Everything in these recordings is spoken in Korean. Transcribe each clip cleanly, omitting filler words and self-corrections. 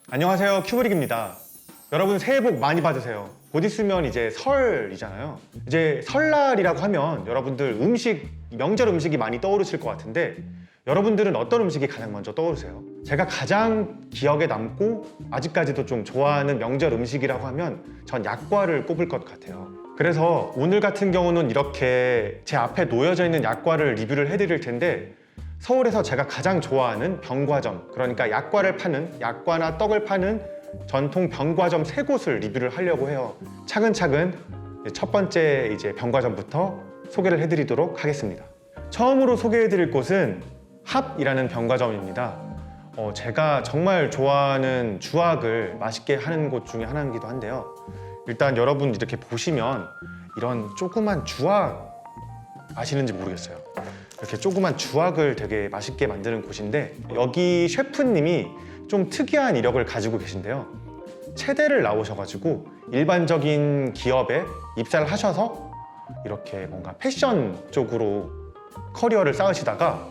안녕하세요, 큐브릭입니다. 여러분 새해 복 많이 받으세요. 곧 있으면 이제 설이잖아요. 이제 설날이라고 하면 여러분들 명절 음식이 많이 떠오르실 것 같은데 여러분들은 어떤 음식이 가장 먼저 떠오르세요? 제가 가장 기억에 남고 아직까지도 좀 좋아하는 명절 음식이라고 하면 전 약과를 꼽을 것 같아요. 그래서 오늘 같은 경우는 이렇게 제 앞에 놓여져 있는 약과를 리뷰를 해드릴 텐데 서울에서 제가 가장 좋아하는 병과점, 그러니까 약과를 파는, 약과나 떡을 파는 전통 병과점 3곳을 리뷰를 하려고 해요. 차근차근 첫 번째 이제 병과점부터 소개를 해드리도록 하겠습니다. 처음으로 소개해드릴 곳은 합이라는 병과점입니다. 제가 정말 좋아하는 주악을 맛있게 하는 곳 중에 하나이기도 한데요. 일단 여러분 이렇게 보시면 이런 조그만 주악 아시는지 모르겠어요. 이렇게 조그만 주악을 되게 맛있게 만드는 곳인데 여기 셰프님이 좀 특이한 이력을 가지고 계신데요. 체대를 나오셔가지고 일반적인 기업에 입사를 하셔서 이렇게 뭔가 패션 쪽으로 커리어를 쌓으시다가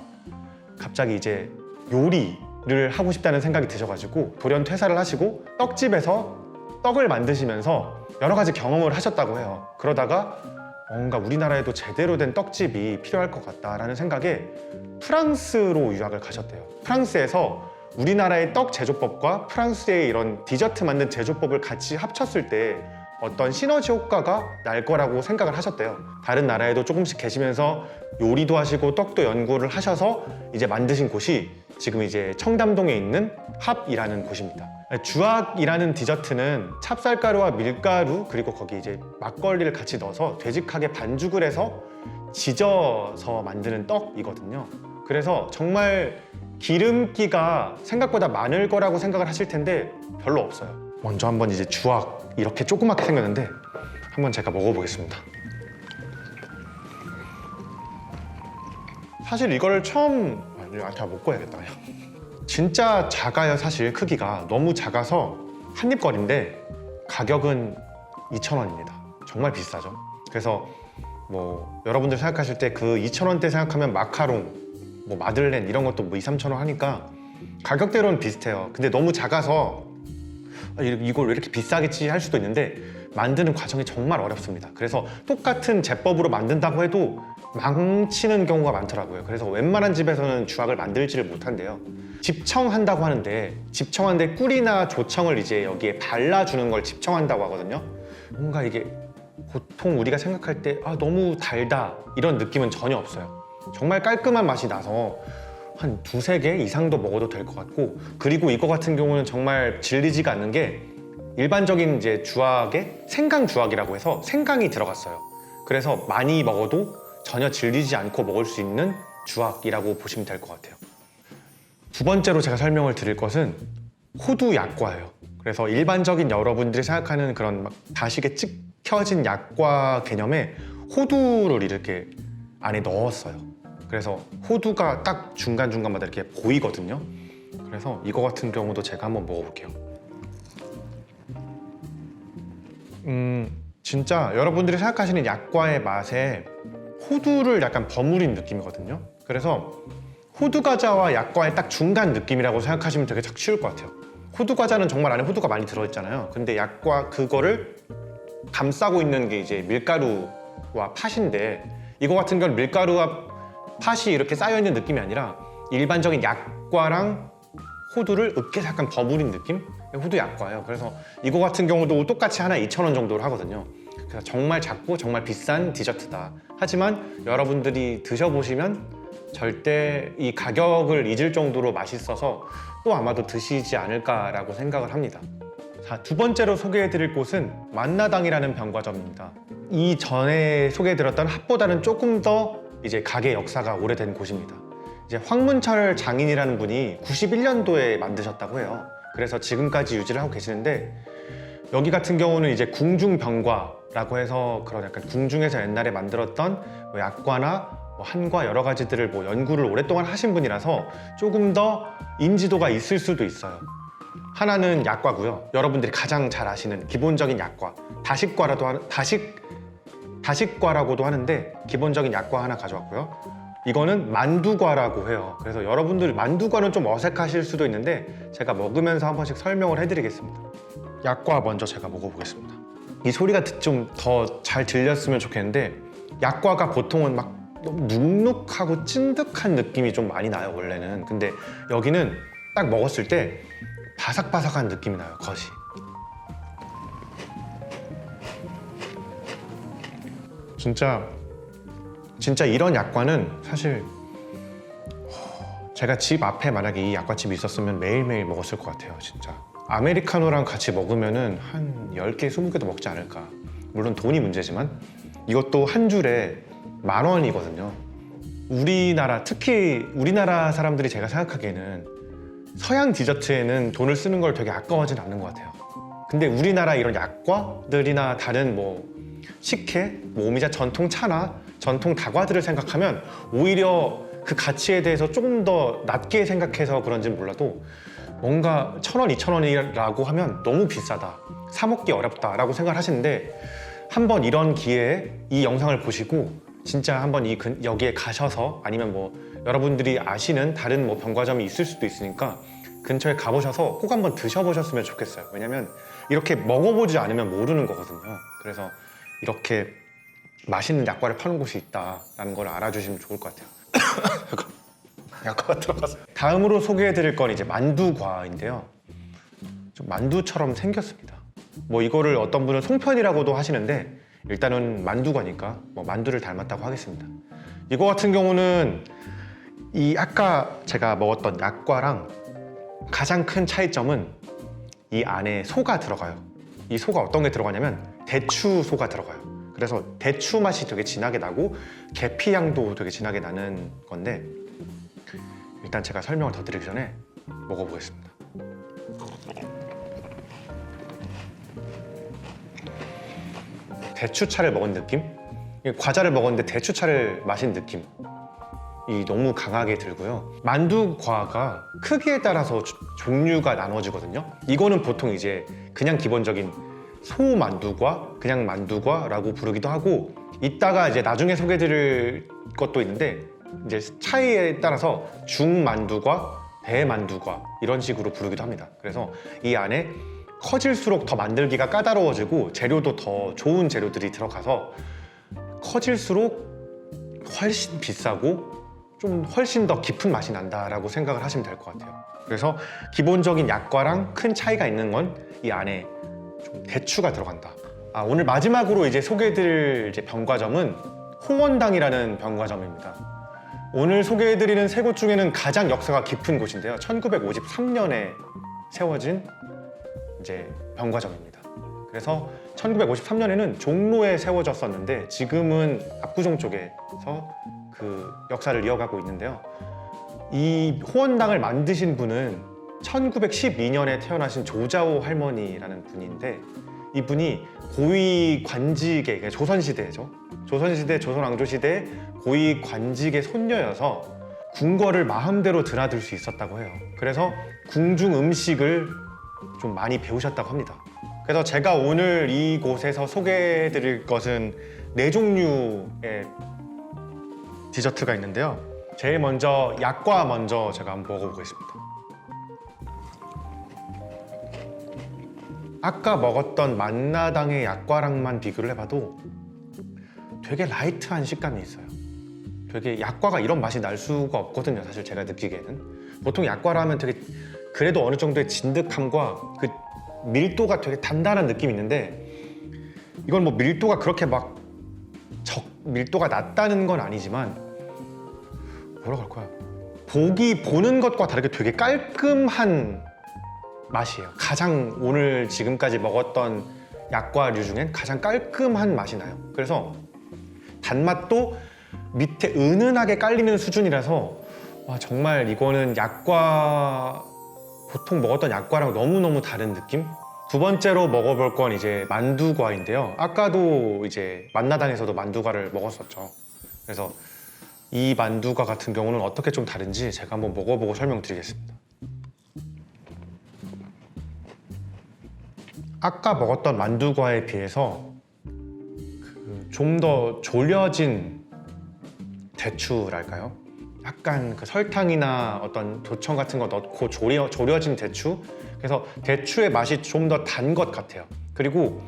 갑자기 이제 요리를 하고 싶다는 생각이 드셔가지고 돌연 퇴사를 하시고 떡집에서 떡을 만드시면서 여러 가지 경험을 하셨다고 해요. 그러다가 뭔가 우리나라에도 제대로 된 떡집이 필요할 것 같다라는 생각에 프랑스로 유학을 가셨대요. 프랑스에서 우리나라의 떡 제조법과 프랑스의 이런 디저트 만든 제조법을 같이 합쳤을 때 어떤 시너지 효과가 날 거라고 생각을 하셨대요. 다른 나라에도 조금씩 계시면서 요리도 하시고 떡도 연구를 하셔서 이제 만드신 곳이 지금 이제 청담동에 있는 합이라는 곳입니다. 주악이라는 디저트는 찹쌀가루와 밀가루 그리고 거기 이제 막걸리를 같이 넣어서 되직하게 반죽을 해서 지져서 만드는 떡이거든요. 그래서 정말 기름기가 생각보다 많을 거라고 생각을 하실 텐데 별로 없어요. 먼저 한번 이제 주악 이렇게 조그맣게 생겼는데 한번 제가 먹어보겠습니다. 사실 이걸 처음 다 먹고 해야겠다 그냥. 진짜 작아요. 사실 크기가 너무 작아서 한입거리인데 가격은 2,000원입니다. 정말 비싸죠. 그래서 뭐 여러분들 생각하실 때 그 2,000원대 생각하면 마카롱, 뭐 마들렌 이런 것도 뭐 2, 3,000원 하니까 가격대로는 비슷해요. 근데 너무 작아서 이걸 왜 이렇게 비싸겠지 할 수도 있는데 만드는 과정이 정말 어렵습니다. 그래서 똑같은 제법으로 만든다고 해도 망치는 경우가 많더라고요. 그래서 웬만한 집에서는 주악을 만들지를 못한대요. 집청한다고 하는데 집청하는데 꿀이나 조청을 이제 여기에 발라주는 걸 집청한다고 하거든요. 뭔가 이게 보통 우리가 생각할 때 너무 달다 이런 느낌은 전혀 없어요. 정말 깔끔한 맛이 나서 한 2, 3개 이상도 먹어도 될 것 같고, 그리고 이거 같은 경우는 정말 질리지가 않는 게 일반적인 이제 주악에 생강 주악이라고 해서 생강이 들어갔어요. 그래서 많이 먹어도 전혀 질리지 않고 먹을 수 있는 주악이라고 보시면 될 것 같아요. 두 번째로 제가 설명을 드릴 것은 호두 약과예요. 그래서 일반적인 여러분들이 생각하는 그런 막 다시게 찍혀진 약과 개념에 호두를 이렇게 안에 넣었어요. 그래서 호두가 딱 중간중간마다 이렇게 보이거든요. 그래서 이거 같은 경우도 제가 한번 먹어볼게요. 진짜 여러분들이 생각하시는 약과의 맛에 호두를 약간 버무린 느낌이거든요. 그래서 호두 과자와 약과의 딱 중간 느낌이라고 생각하시면 되게 딱 쉬울 것 같아요. 호두 과자는 정말 안에 호두가 많이 들어있잖아요. 근데 약과 그거를 감싸고 있는 게 이제 밀가루와 팥인데 이거 같은 경우는 밀가루와 팥이 이렇게 쌓여있는 느낌이 아니라 일반적인 약과랑 호두를 으깨서 약간 버무린 느낌? 호두 약과예요. 그래서 이거 같은 경우도 똑같이 하나에 2,000원 정도를 하거든요. 그래서 정말 작고 정말 비싼 디저트다. 하지만 여러분들이 드셔보시면 절대 이 가격을 잊을 정도로 맛있어서 또 아마도 드시지 않을까라고 생각을 합니다. 자, 두 번째로 소개해드릴 곳은 만나당이라는 병과점입니다. 이전에 소개해드렸던 합보다는 조금 더 이제 가게 역사가 오래된 곳입니다. 이제 황문철 장인이라는 분이 91년도에 만드셨다고 해요. 그래서 지금까지 유지를 하고 계시는데 여기 같은 경우는 이제 궁중병과라고 해서 그런 약간 궁중에서 옛날에 만들었던 뭐 약과나 뭐 한과 여러 가지들을 뭐 연구를 오랫동안 하신 분이라서 조금 더 인지도가 있을 수도 있어요. 하나는 약과고요. 여러분들이 가장 잘 아시는 기본적인 약과, 다식과라고도 하는데 기본적인 약과 하나 가져왔고요. 이거는 만두과라고 해요. 그래서 여러분들 만두과는 좀 어색하실 수도 있는데 제가 먹으면서 한 번씩 설명을 해드리겠습니다. 약과 먼저 제가 먹어보겠습니다. 이 소리가 좀 더 잘 들렸으면 좋겠는데 약과가 보통은 막 너무 눅눅하고 찐득한 느낌이 좀 많이 나요, 원래는. 근데 여기는 딱 먹었을 때 바삭바삭한 느낌이 나요, 겉이. 진짜 이런 약과는 사실 제가 집 앞에 만약에 이 약과집이 있었으면 매일매일 먹었을 것 같아요, 진짜. 아메리카노랑 같이 먹으면은 한 10개, 20개도 먹지 않을까. 물론 돈이 문제지만 이것도 한 줄에 10,000원이거든요. 특히 우리나라 사람들이 제가 생각하기에는 서양 디저트에는 돈을 쓰는 걸 되게 아까워하진 않는 것 같아요. 근데 우리나라 이런 약과들이나 다른 뭐 식혜, 뭐 오미자 전통 차나 전통 다과들을 생각하면 오히려 그 가치에 대해서 조금 더 낮게 생각해서 그런지는 몰라도 뭔가 1,000원, 2,000원이라고 하면 너무 비싸다, 사 먹기 어렵다라고 생각을 하시는데 한번 이런 기회에 이 영상을 보시고 진짜 한번 여기에 가셔서 아니면 뭐 여러분들이 아시는 다른 뭐 병과점이 있을 수도 있으니까 근처에 가보셔서 꼭 한번 드셔보셨으면 좋겠어요. 왜냐면 이렇게 먹어보지 않으면 모르는 거거든요. 그래서 이렇게 맛있는 약과를 파는 곳이 있다는 걸 알아주시면 좋을 것 같아요. 약과가 들어가서. 다음으로 소개해드릴 건 이제 만두과인데요. 좀 만두처럼 생겼습니다. 뭐 이거를 어떤 분은 송편이라고도 하시는데 일단은 만두과니까 뭐 만두를 닮았다고 하겠습니다. 이거 같은 경우는 이 아까 제가 먹었던 약과랑 가장 큰 차이점은 이 안에 소가 들어가요. 이 소가 어떤 게 들어가냐면 대추소가 들어가요. 그래서 대추 맛이 되게 진하게 나고 계피 향도 되게 진하게 나는 건데 일단 제가 설명을 더 드리기 전에 먹어보겠습니다. 대추차를 먹은 느낌? 과자를 먹었는데 대추차를 마신 느낌이 너무 강하게 들고요. 만두과가 크기에 따라서 종류가 나눠지거든요. 이거는 보통 이제 그냥 기본적인 소만두과, 그냥 만두과라고 부르기도 하고, 이따가 이제 나중에 소개해드릴 것도 있는데 이제 차이에 따라서 중만두과, 대만두과 이런 식으로 부르기도 합니다. 그래서 이 안에 커질수록 더 만들기가 까다로워지고 재료도 더 좋은 재료들이 들어가서 커질수록 훨씬 비싸고 좀 훨씬 더 깊은 맛이 난다라고 생각을 하시면 될 것 같아요. 그래서 기본적인 약과랑 큰 차이가 있는 건 이 안에 좀 대추가 들어간다. 오늘 마지막으로 이제 소개해드릴 병과점은 홍원당이라는 병과점입니다. 오늘 소개해드리는 세 곳 중에는 가장 역사가 깊은 곳인데요. 1953년에 세워진 이제 병과점입니다. 그래서 1953년에는 종로에 세워졌었는데 지금은 압구정 쪽에서 그 역사를 이어가고 있는데요. 이 호원당을 만드신 분은 1912년에 태어나신 조자오 할머니라는 분인데 이분이 고위 관직의 조선시대죠. 조선시대, 조선왕조시대 고위 관직의 손녀여서 궁궐을 마음대로 드나들 수 있었다고 해요. 그래서 궁중 음식을 좀 많이 배우셨다고 합니다. 그래서 제가 오늘 이곳에서 소개해드릴 것은 4종류의 디저트가 있는데요. 제일 먼저 약과 먼저 제가 한번 먹어보겠습니다. 아까 먹었던 만나당의 약과랑만 비교를 해봐도 되게 라이트한 식감이 있어요. 되게 약과가 이런 맛이 날 수가 없거든요. 사실 제가 느끼기에는 보통 약과라 하면 되게 그래도 어느 정도의 진득함과 그 밀도가 되게 단단한 느낌이 있는데 이건 뭐 밀도가 그렇게 막 밀도가 낮다는 건 아니지만 뭐라고 할까요? 보는 것과 다르게 되게 깔끔한 맛이에요. 가장 오늘 지금까지 먹었던 약과류 중엔 가장 깔끔한 맛이 나요. 그래서 단맛도 밑에 은은하게 깔리는 수준이라서 와, 정말 이거는 보통 먹었던 약과랑 너무너무 다른 느낌? 두 번째로 먹어볼 건 이제 만두과인데요. 아까도 이제 만나당에서도 만두과를 먹었었죠. 그래서 이 만두과 같은 경우는 어떻게 좀 다른지 제가 한번 먹어보고 설명드리겠습니다. 아까 먹었던 만두과에 비해서 좀 더 졸여진 대추랄까요? 약간 그 설탕이나 어떤 조청 같은 거 넣고 졸여진 대추. 그래서 대추의 맛이 좀 더 단 것 같아요. 그리고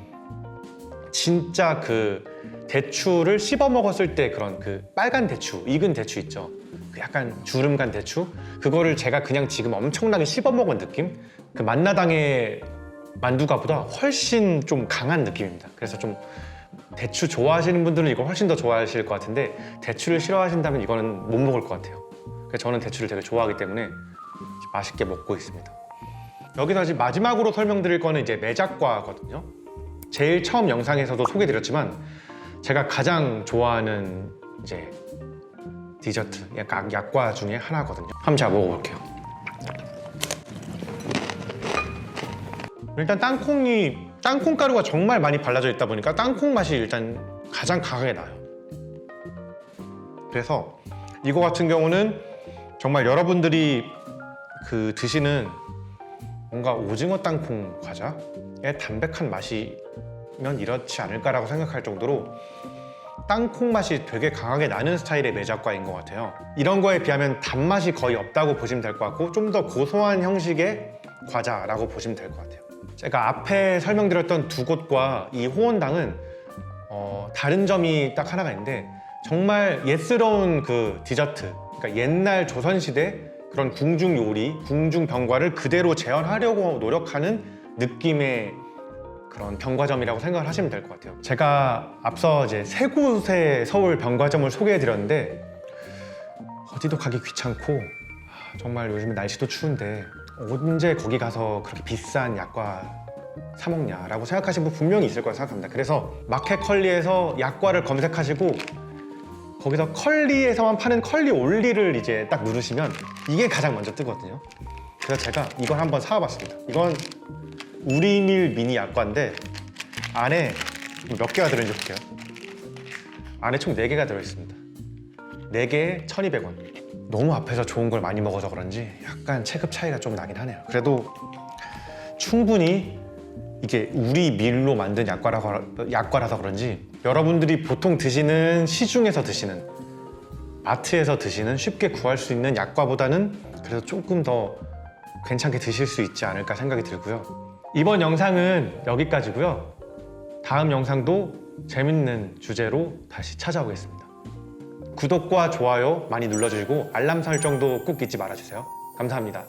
진짜 그 대추를 씹어 먹었을 때 그런 그 빨간 대추, 익은 대추 있죠. 그 약간 주름간 대추. 그거를 제가 그냥 지금 엄청나게 씹어 먹은 느낌? 그 만나당의 만두가보다 훨씬 좀 강한 느낌입니다. 그래서 좀 대추 좋아하시는 분들은 이거 훨씬 더 좋아하실 것 같은데 대추를 싫어하신다면 이거는 못 먹을 것 같아요. 그래서 저는 대추를 되게 좋아하기 때문에 맛있게 먹고 있습니다. 여기서 이제 마지막으로 설명드릴 거는 이제 매작과거든요. 제일 처음 영상에서도 소개드렸지만 제가 가장 좋아하는 이제 디저트, 약간 약과 중에 하나거든요. 한번 제가 먹어볼게요. 일단 땅콩 가루가 정말 많이 발라져 있다 보니까 땅콩 맛이 일단 가장 강하게 나요. 그래서 이거 같은 경우는 정말 여러분들이 그 드시는 뭔가 오징어 땅콩 과자의 담백한 맛이면 이렇지 않을까라고 생각할 정도로 땅콩 맛이 되게 강하게 나는 스타일의 매작과인 것 같아요. 이런 거에 비하면 단맛이 거의 없다고 보시면 될 것 같고 좀 더 고소한 형식의 과자라고 보시면 될 것 같아요. 제가 앞에 설명드렸던 두 곳과 이 호원당은 다른 점이 딱 하나가 있는데 정말 옛스러운 그 디저트, 그러니까 옛날 조선시대 그런 궁중 요리, 궁중 병과를 그대로 재현하려고 노력하는 느낌의 그런 병과점이라고 생각을 하시면 될 것 같아요. 제가 앞서 이제 세 곳의 서울 병과점을 소개해드렸는데 어디도 가기 귀찮고 정말 요즘 날씨도 추운데 언제 거기 가서 그렇게 비싼 약과 사 먹냐라고 생각하시는 분 분명히 있을 거라 생각합니다. 그래서 마켓컬리에서 약과를 검색하시고 거기서 컬리에서만 파는 컬리 올리를 이제 딱 누르시면 이게 가장 먼저 뜨거든요. 그래서 제가 이걸 한번 사와봤습니다. 이건 우리밀 미니 약과인데 안에 몇 개가 들어있는지 볼게요. 안에 총 4개가 들어있습니다. 4개에 1,200원. 너무 앞에서 좋은 걸 많이 먹어서 그런지 약간 체급 차이가 좀 나긴 하네요. 그래도 충분히 이게 우리 밀로 만든 약과라서 그런지 여러분들이 보통 드시는 시중에서 드시는 마트에서 드시는 쉽게 구할 수 있는 약과보다는 그래도 조금 더 괜찮게 드실 수 있지 않을까 생각이 들고요. 이번 영상은 여기까지고요. 다음 영상도 재밌는 주제로 다시 찾아오겠습니다. 구독과 좋아요 많이 눌러주시고 알람 설정도 꼭 잊지 말아주세요. 감사합니다.